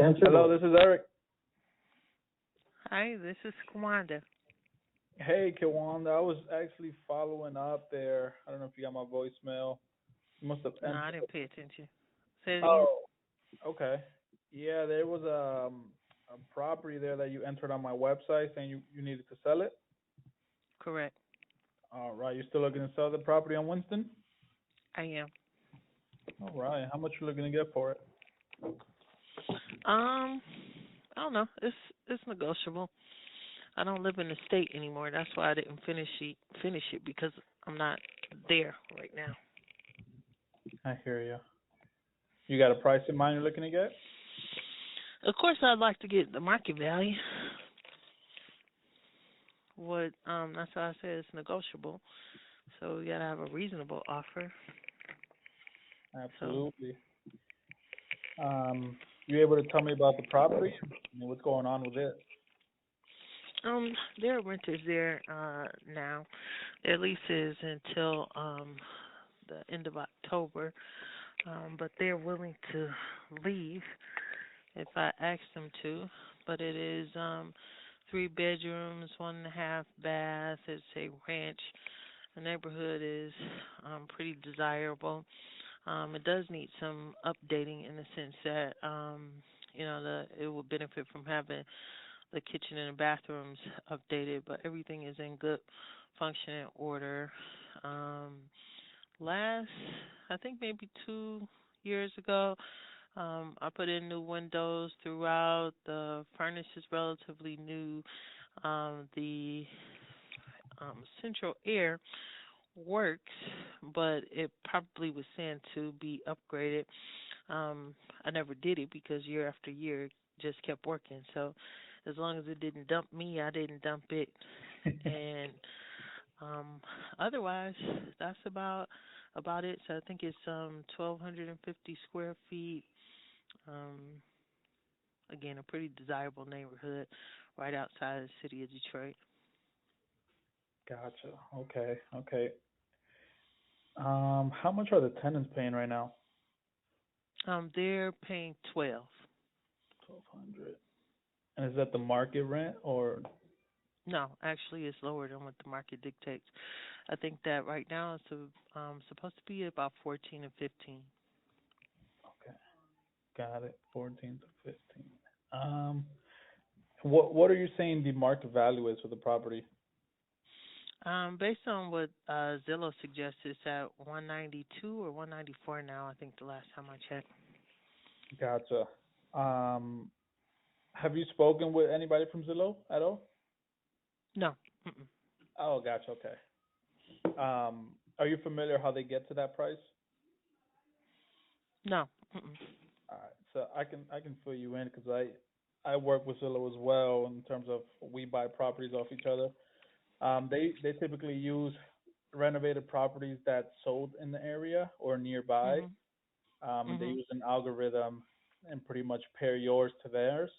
Hello, this is Eric. Hi, this is Kwanda. Hey, Kiwanda. I was actually following up there. I don't know if you got my voicemail. You must have No, I entered. didn't pay attention. Say it again. Oh, okay. Yeah, there was a property there that you entered on my website saying you needed to sell it. Correct. All right. You're still looking to sell the property on Winston? I am. All right. How much you looking to get for it? Um, I don't know. It's negotiable. I don't live in the state anymore. That's why I didn't finish it because I'm not there right now. I hear you. You got a price in mind you're looking to get? Of course, I'd like to get the market value. What that's why I said it's negotiable. So we gotta have a reasonable offer. So Absolutely. You able to tell me about the property? I mean, what's going on with it? there are renters there now. Their lease is until the end of October. But they're willing to leave if I ask them to. But it is 3 bedrooms, 1.5 baths. It's a ranch. The neighborhood is pretty desirable. It does need some updating in the sense that it would benefit from having the kitchen and the bathrooms updated, but everything is in good functioning order. Um, last, I think maybe 2 years ago, I put in new windows throughout. The furnace is relatively new. The central air works, but it probably was sent to be upgraded. I never did it because year after year it just kept working. So as long as it didn't dump me, I didn't dump it. And um, otherwise, that's about it. So I think it's 1,250 square feet. Um, again, a pretty desirable neighborhood right outside the city of Detroit. Gotcha. Okay. Okay. How much are the tenants paying right now? They're paying 12. 1,200. And is that the market rent or No, actually, it's lower than what the market dictates. I think that right now it's supposed to be about 14 and 15. okay, got it, 14 to 15. Um, what are you saying the market value is for the property? Based on what Zillow suggests, it's at 192 or 194 now. I think the last time I checked. Gotcha. Um, have you spoken with anybody from Zillow at all? No, mm-mm. Oh, gotcha. Okay. Are you familiar how they get to that price? No, mm-mm. All right, so I can fill you in because I work with Zillow as well in terms of we buy properties off each other. They typically use renovated properties that sold in the area or nearby. Mhm, And they mhm, use an algorithm and pretty much pair yours to theirs.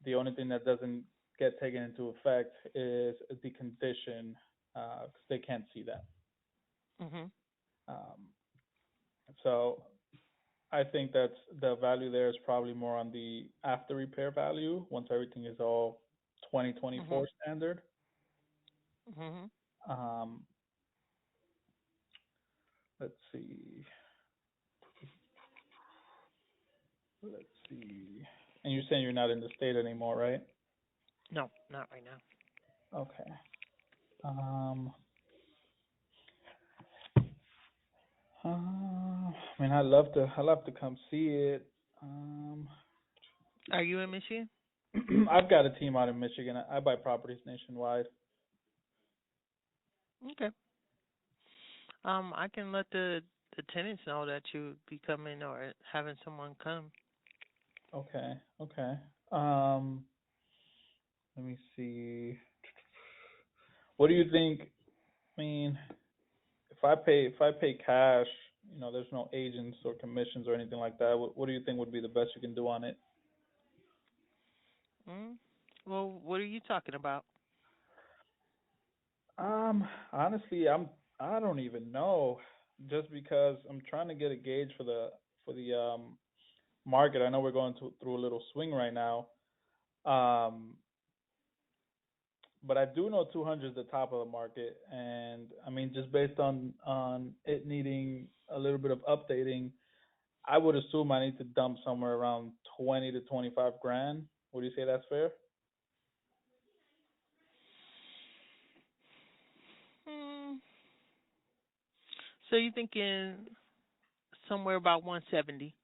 The only thing that doesn't get taken into effect is the condition, because they can't see that. mhm, Um, so I think that's the value there is probably more on the after repair value once everything is all 2024 mhm, standard. mhm. Um, let's see. Let's see. And you're saying you're not in the state anymore, right? No, not right now. Okay. Um, I mean, I'd love to come see it. Um, Are you in Michigan? I've got a team out in Michigan. I buy properties nationwide. Okay. I can let the tenants know that you be coming or having someone come. Okay, okay. Um, let me see. What do you think? I mean, if I pay cash, there's no agents or commissions or anything like that. What do you think would be the best you can do on it? Mm. Well, what are you talking about? Honestly, I don't even know. Just because I'm trying to get a gauge for the market. I know we're going through a little swing right now. Um, but I do know 200 is the top of the market, and I mean, just based on it needing a little bit of updating, I would assume I need to dump somewhere around 20 to 25 grand. Would you say that's fair? Hmm. So you thinking somewhere about 170?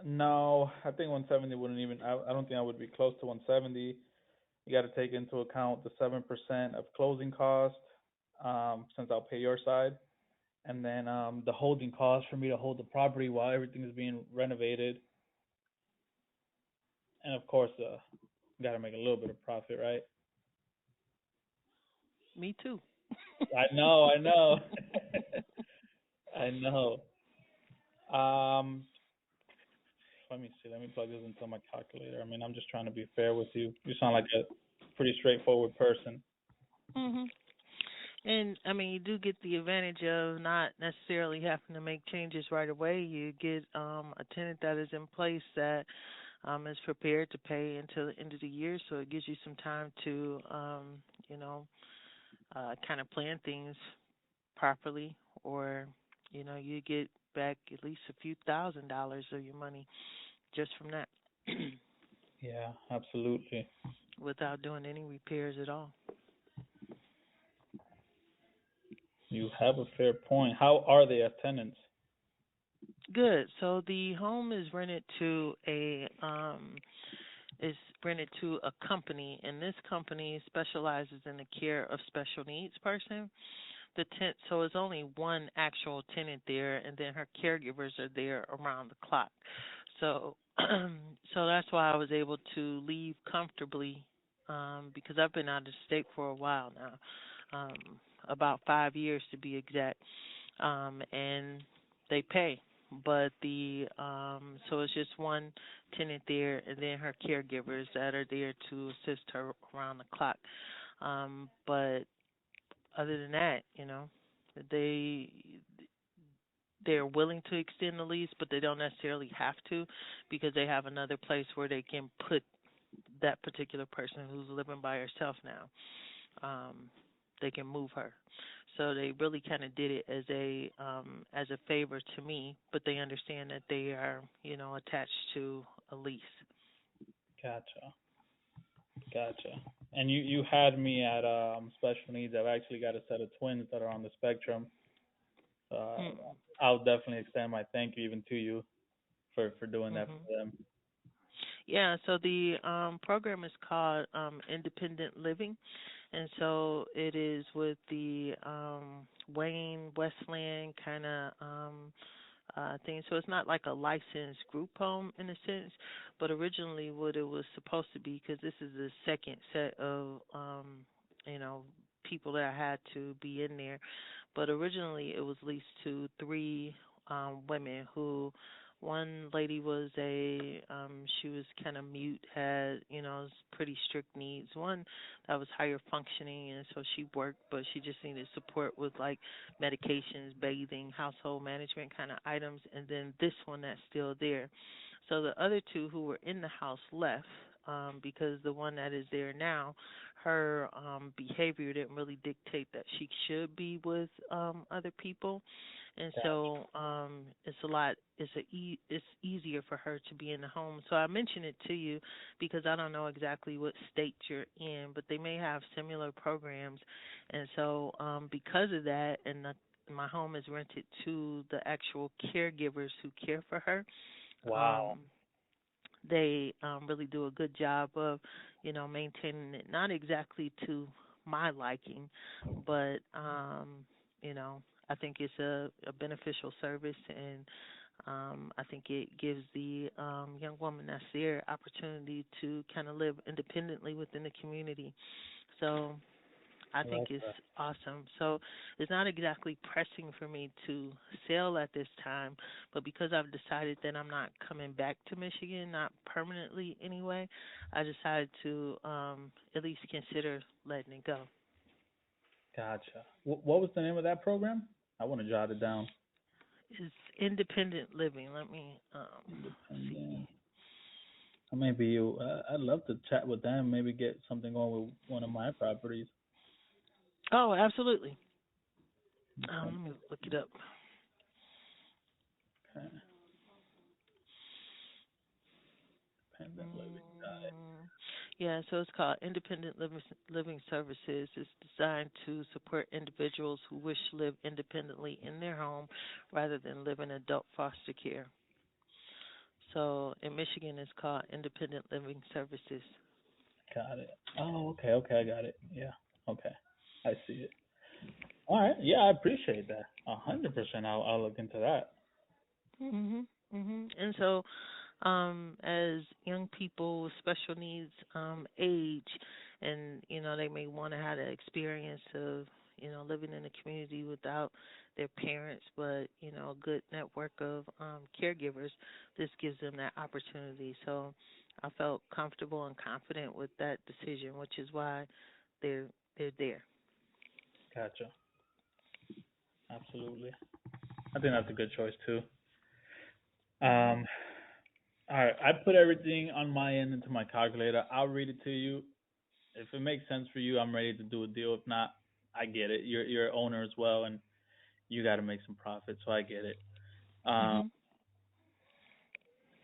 No, I think 170 wouldn't even. I don't think I would be close to 170. You got to take into account the 7% of closing cost, since I'll pay your side, and then the holding cost for me to hold the property while everything is being renovated, and of course, got to make a little bit of profit, right? Me too. I know, I know, I know. Um, Let me see. Let me plug this into my calculator. I mean, I'm just trying to be fair with you. You sound like a pretty straightforward person. Mhm. And I mean, you do get the advantage of not necessarily having to make changes right away. You get a tenant that is in place that is prepared to pay until the end of the year, so it gives you some time to you know, kind of plan things properly, or you get back at least a few $1,000s of your money just from that, Yeah, absolutely. without doing any repairs at all. You have a fair point. How are they as tenants? Good. So the home is rented to a company, and this company specializes in the care of special needs person. So it's only one actual tenant there, and then her caregivers are there around the clock. So so that's why I was able to leave comfortably, because I've been out of the state for a while now, about 5 years to be exact, and they pay. But the so it's just one tenant there, and then her caregivers that are there to assist her around the clock. But other than that, they they're willing to extend the lease, but they don't necessarily have to, because they have another place where they can put that particular person who's living by herself now. Um, they can move her. So they really kind of did it as a favor to me, but they understand that they are, attached to a lease. Gotcha, gotcha. And you had me at special needs. I've actually got a set of twins that are on the spectrum. Uh, Hmm. I'll definitely extend my thank you even to you for doing that Mhm. for them. Yeah, so the program is called Independent Living, and so it is with the Wayne Westland kind of thing. So it's not like a licensed group home in a sense, but originally what it was supposed to be, because this is the second set of you know people that I had to be in there, but originally it was leased to three women who. One lady was she was kind of mute, had, pretty strict needs. One that was higher functioning, and so she worked, but she just needed support with like medications, bathing, household management kind of items, and then this one that's still there. So the other two who were in the house left, because the one that is there now, her behavior didn't really dictate that she should be with other people, and Gotcha. so it's easier for her to be in the home. So I mention it to you because I don't know exactly what state you're in, but they may have similar programs, and so because of that, and my home is rented to the actual caregivers who care for her. Wow. Um, they really do a good job of, maintaining it. Not exactly to my liking, but I think it's a beneficial service, and I think it gives the young woman that's there opportunity to kind of live independently within the community. So I I think like it's that. awesome. So it's not exactly pressing for me to sell at this time, but because I've decided that I'm not coming back to Michigan, not permanently anyway, I decided to at least consider letting it go. Gotcha. What was the name of that program? I want to jot it down. It's independent living. Let me see. Independent. Maybe you. I'd love to chat with them. Maybe get something going with one of my properties. Oh, absolutely. Independent, Let me look it up. okay. Independent living. Got it. Mm, yeah, so it's called Independent Living Services. It's designed to support individuals who wish to live independently in their home rather than live in adult foster care. So in Michigan, it's called Independent Living Services. Got it. Oh, okay, okay, I got it. Yeah. Okay. I see it. All right. Yeah, I appreciate that. 100%. I'll look into that. And so, as young people with special needs age, and they may want to have the experience of living in a community without their parents, but a good network of caregivers. This gives them that opportunity. So, I felt comfortable and confident with that decision, which is why they're they're there. Gotcha. Absolutely. I think that's a good choice too. Mhm. Um, all right. I put everything on my end into my calculator. I'll read it to you. If it makes sense for you, I'm ready to do a deal. If not, I get it. You're an owner as well, and you got to make some profit, so I get it. Um, Mhm.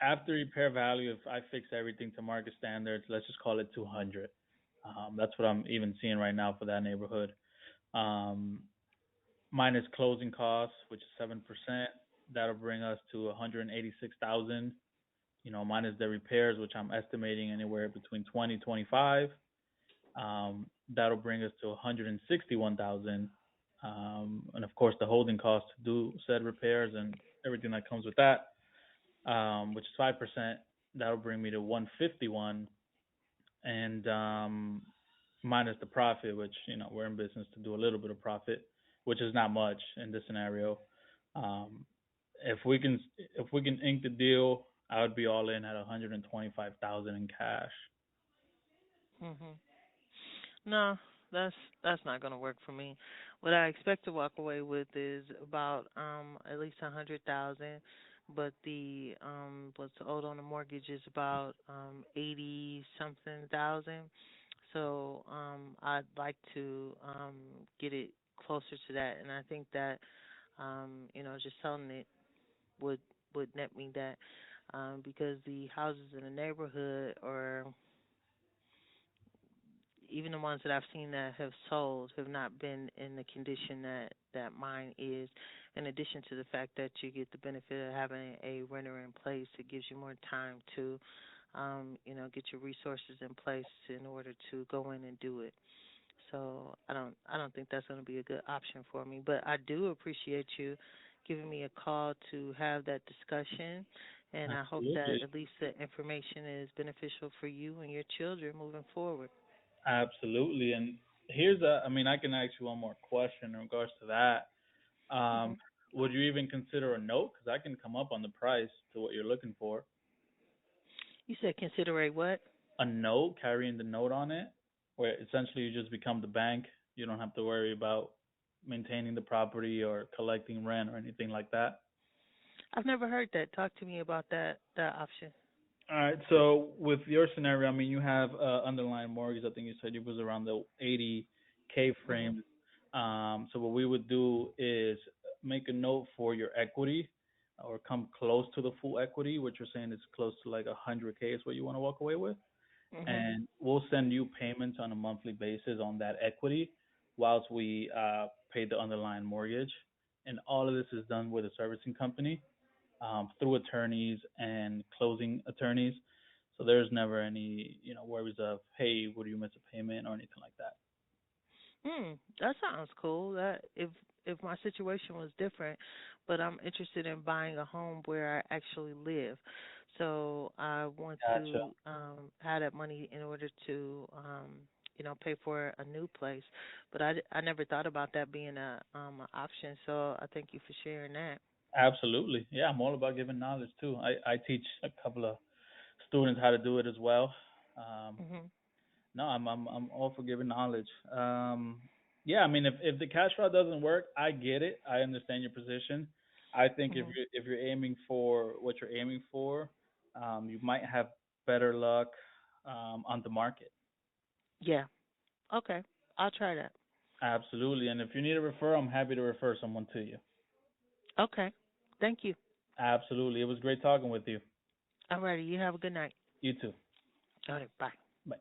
After repair value, if I fix everything to market standards, let's just call it 200. That's what I'm even seeing right now for that neighborhood. Um, Minus closing costs, which is 7%, that'll bring us to 186,000. Minus the repairs, which I'm estimating anywhere between 20 25. That'll bring us to 161,000. And of course, the holding cost to do said repairs and everything that comes with that, which is 5%. That'll bring me to 151, and minus the profit, which we're in business to do a little bit of profit, which is not much in this scenario. Um, if we can ink the deal, I would be all in at 125,000 in cash. Mhm. No, that's not gonna work for me. What I expect to walk away with is about at least 100,000, but the what's owed on the mortgage is about 80 something thousand. So I'd like to get it closer to that, and I think that just selling it would net me that because the houses in the neighborhood are even the ones that I've seen that have sold have not been in the condition that mine is. In addition to the fact that you get the benefit of having a renter in place, it gives you more time to, get your resources in place in order to go in and do it. So I don't think that's going to be a good option for me. But I do appreciate you giving me a call to have that discussion, and I hope that Absolutely, at least the information is beneficial for you and your children moving forward. absolutely. And I mean, I can ask you one more question in regards to that. Um, Mhm. would you even consider a note? Because I can come up on the price to what you're looking for. You said consider a what? A note, carrying the note on it, where essentially you just become the bank. You don't have to worry about maintaining the property or collecting rent or anything like that. I've never heard that. Talk to me about that option. All right. So with your scenario, I mean, you have underlying mortgage. I think you said it was around the 80K Mhm. frame. So what we would do is make a note for your equity, or come close to the full equity, which you're saying is close to like 100K is what you want to walk away with. Mhm. And we'll send you payments on a monthly basis on that equity whilst we pay the underlying mortgage. And all of this is done with a servicing company, through attorneys and closing attorneys. So there's never any, worries of, hey, would you miss a payment or anything like that. That sounds cool. That if my situation was different, but I'm interested in buying a home where I actually live. So I want Gotcha. to have that money in order to pay for a new place. But I never thought about that being a option. So I thank you for sharing that. Absolutely. Yeah, I'm all about giving knowledge too. I teach a couple of students how to do it as well. Um, Mhm. no, I'm all for giving knowledge. Yeah, I mean, if the cash route doesn't work, I get it. I understand your position. I think Mhm. if you're aiming for what you're aiming for, you might have better luck on the market. Yeah. Okay. I'll try that. Absolutely. And if you need a refer, I'm happy to refer someone to you. Okay. Thank you. Absolutely. It was great talking with you. Alrighty. You have a good night. You too. All right. Bye. Bye.